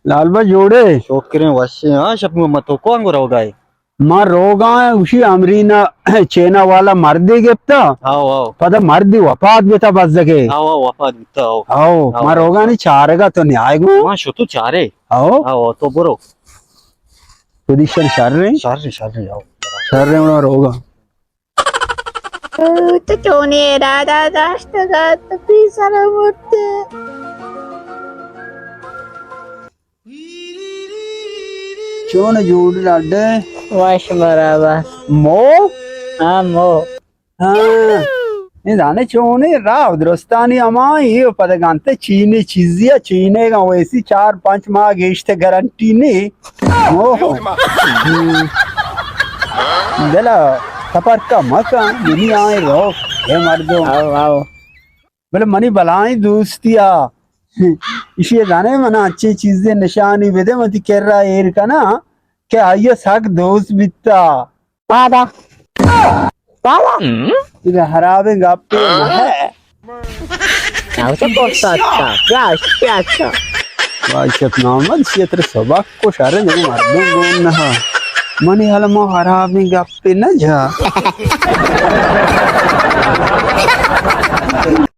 लालबा जोड़े शोकरे वश्य हाँ शब में मत को अंगो रोगा है मां रोगा उसी अमरीना चेना वाला मर्दी गिफ्ता आओ पता मर्दी वफात बेता बस जगे आओ वफात बिता आओ मां रोगा नहीं चारेगा तो नहीं आएगो मां शो तो चारे आओ तो बोरो पोजीशन शर शारे आओ में रोगा Tutone rada dasta gatta pisara mutte. चोन जोड़ लाडे Wash maraba. मो Amo. हाँ ये जाने चोने राव दोस्तानी अमा ये पता गांते चीनी चीजिया चीने का वैसी 4-5 माह गेश्ते गारंटी नहीं मो दला सफर का मका यही आए रो ये मर्दों Ao. बोले मनी बलाएं दोस्तिया इसी जाने मना अच्छी चीजें निशानी वेदे मती कर रहा है का ना क्या आइए साग दोस्त बिता Pada. Pada. इधर हरावे गापे है Ao sa portata. Piacha. वाइशत नामल क्षेत्र सबक को शारे में मर्दों गोन ना मनी हल मो हरावे गापे न जा